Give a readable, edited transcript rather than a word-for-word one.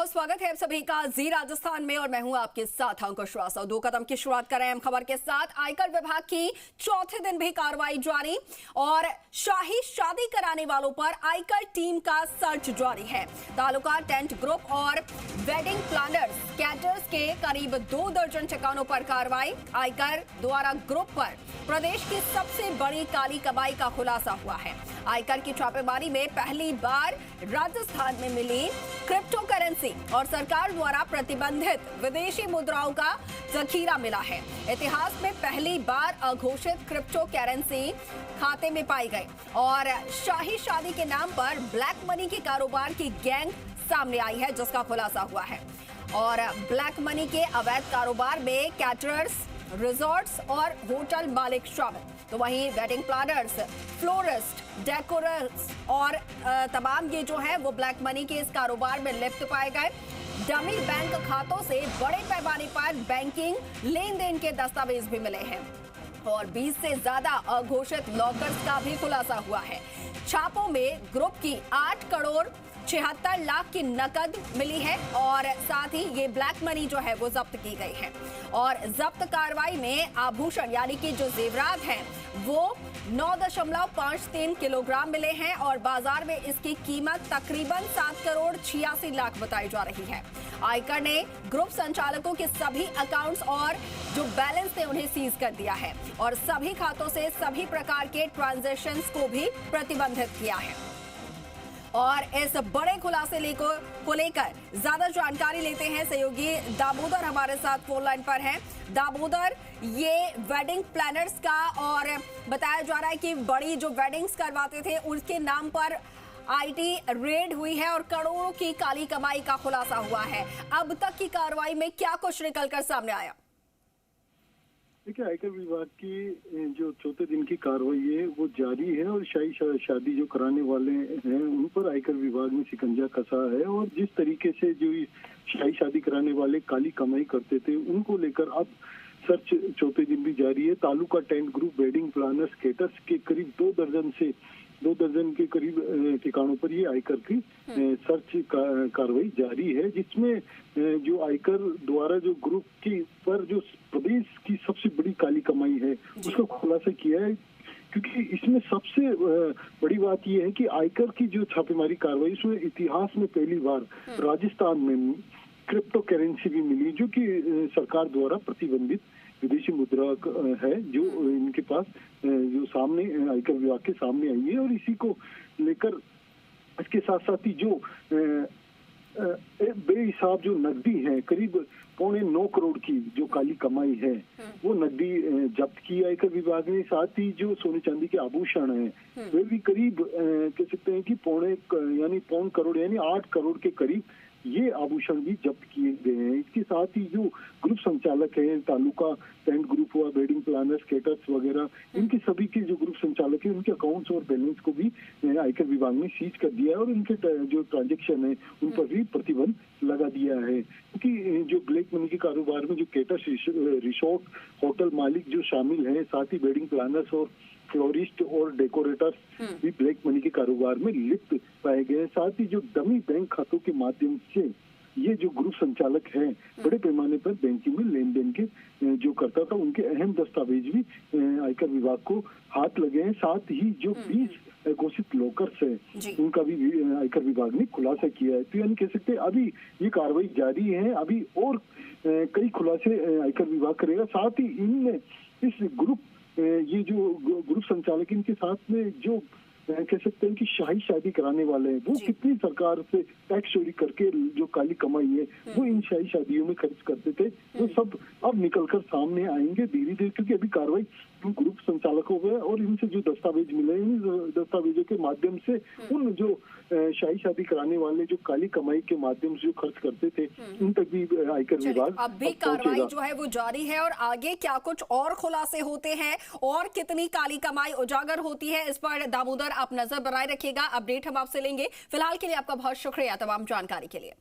स्वागत है आप सभी का जी राजस्थान में और मैं हूं आपके साथ अंकुश श्रीवास्तव। दो कदम की शुरुआत करें हम खबर के साथ। आयकर विभाग की चौथे दिन भी कार्रवाई जारी और शाही शादी कराने वालों पर आयकर टीम का सर्च जारी है। तालुका टेंट ग्रुप और वेडिंग प्लानर्स कैटर्स के करीब 2 दर्जन ठिकानों पर कार्रवाई। आयकर द्वारा ग्रुप पर प्रदेश की सबसे बड़ी काली कमाई का खुलासा हुआ है। आयकर की छापेमारी में पहली बार राजस्थान में मिली क्रिप्टो करेंसी और सरकार द्वारा प्रतिबंधित विदेशी मुद्राओं का जखीरा मिला है। इतिहास में पहली बार अघोषित क्रिप्टो करेंसी खाते में पाई गई और शाही शादी के नाम पर ब्लैक मनी के कारोबार की गैंग सामने आई है, जिसका खुलासा हुआ है। और ब्लैक मनी के अवैध कारोबार में कैटरर्स, रिजॉर्ट्स और होटल मालिक शामिल। तो वहीं वेडिंग प्लानर्स, फ्लोरिस्ट, डेकोरर्स और तमाम ये जो है वो ब्लैक मनी के इस कारोबार में लिप्त पाए गए। डमी बैंक खातों से बड़े पैमाने पर बैंकिंग लेन देन के दस्तावेज भी मिले हैं और 20 से ज्यादा अघोषित लॉकर्स का भी खुलासा हुआ है। छापों में ग्रुप की 8 करोड़ 76 लाख की नकद मिली है और साथ ही ये ब्लैक मनी जो है वो जब्त की गई है। और जब्त कार्रवाई में आभूषण यानी कि जो जेवरात हैं वो 9.53 किलोग्राम मिले हैं और बाजार में इसकी कीमत तकरीबन 7 करोड़ 86 लाख बताई जा रही है। आयकर ने ग्रुप संचालकों के सभी अकाउंट्स और जो बैलेंस थे उन्हें सीज कर दिया है और सभी खातों से सभी प्रकार के ट्रांजैक्शंस को भी प्रतिबंधित किया है। और इस बड़े खुलासे को लेकर ज्यादा जानकारी लेते हैं। सहयोगी दामोदर हमारे साथ फोन लाइन पर हैं। दामोदर, ये वेडिंग प्लानर्स का और बताया जा रहा है कि बड़ी जो वेडिंग्स करवाते थे उनके नाम पर आईटी रेड हुई है और करोड़ों की काली कमाई का खुलासा हुआ है। अब तक की कार्रवाई में क्या कुछ निकलकर सामने आया? देखिए, आयकर विभाग की जो चौथे दिन की कार्रवाई है वो जारी है और शाही शादी जो कराने वाले हैं उन पर आयकर विभाग ने शिकंजा कसा है। और जिस तरीके से जो शाही शादी कराने वाले काली कमाई करते थे उनको लेकर अब सर्च चौथे दिन भी जारी है। Taluka tent group, wedding planners, caterers के करीब 2 दर्जन के करीब ठिकानों पर ये आयकर की सर्च कार्रवाई जारी है, जिसमें जो आयकर द्वारा जो ग्रुप की पर जो प्रदेश की सबसे बड़ी काली कमाई है उसका खुलासा किया है। क्योंकि इसमें सबसे बड़ी बात यह है कि आयकर की जो छापेमारी कार्रवाई उसमें इतिहास में पहली बार राजस्थान में क्रिप्टो करेंसी भी मिली, जो कि सरकार द्वारा प्रतिबंधित विदेशी मुद्रा है, जो इनके पास जो सामने आयकर विभाग के सामने आई है। और इसी को लेकर इसके साथ साथ ही जो बेहिसाब जो नकदी है करीब 9.25 करोड़ की जो काली कमाई है वो नकदी जब्त की आयकर विभाग ने। साथ ही जो सोने चांदी के आभूषण हैं वे भी करीब कह सकते हैं कि पौन करोड़ यानी 8 करोड़ के करीब ये आभूषण भी जब्त किए गए हैं। इसके साथ ही जो ग्रुप संचालक है, तालुका टेंट ग्रुप हुआ, वेडिंग प्लानर्स, केटर्स वगैरह, इनके सभी के जो ग्रुप संचालक है उनके अकाउंट्स और बैलेंस को भी आयकर विभाग ने सीज कर दिया है और इनके जो ट्रांजैक्शन है उन पर भी प्रतिबंध लगा दिया है। क्योंकि जो ब्लैक मनी के कारोबार में जो केटर्स, रिसोर्ट, होटल मालिक जो शामिल है, साथ ही वेडिंग प्लानर्स और फ्लोरिस्ट और डेकोरेटर्स भी ब्लैक मनी के कारोबार में लिप्त पाए गए। साथ ही जो डमी बैंक खातों के माध्यम से ये जो ग्रुप संचालक हैं बड़े पैमाने पर बैंकिंग में लेन देन के जो करता था उनके अहम दस्तावेज भी आयकर विभाग को हाथ लगे हैं। साथ ही जो 20 घोषित लॉकर्स है उनका भी आयकर विभाग ने खुलासा किया है। तो यानी कह सकते हैं अभी ये कार्रवाई जारी है, अभी और कई खुलासे आयकर विभाग करेगा। साथ ही इनमें इस ग्रुप ये जो ग्रुप संचालक इनके साथ में जो कह सकते हैं कि शाही शादी कराने वाले हैं वो कितनी सरकार से टैक्स चोरी करके जो काली कमाई है वो इन शाही शादियों में खर्च करते थे, वो सब अब निकलकर सामने आएंगे धीरे धीरे। क्योंकि अभी कार्रवाई ग्रुप संचालकों पे और इनसे जो दस्तावेज मिले इन दस्तावेजों के माध्यम से उन जो शाही शादी कराने वाले जो काली कमाई के माध्यम से जो खर्च करते थे उन तक भी आयकर विभाग अब भी कार्रवाई जो है वो जारी है और आगे क्या कुछ और खुलासे होते हैं और कितनी काली कमाई उजागर होती है इस पर दामोदर आप नजर बनाए रखिएगा। अपडेट हम आपसे लेंगे। फिलहाल के लिए आपका बहुत शुक्रिया तमाम जानकारी के लिए।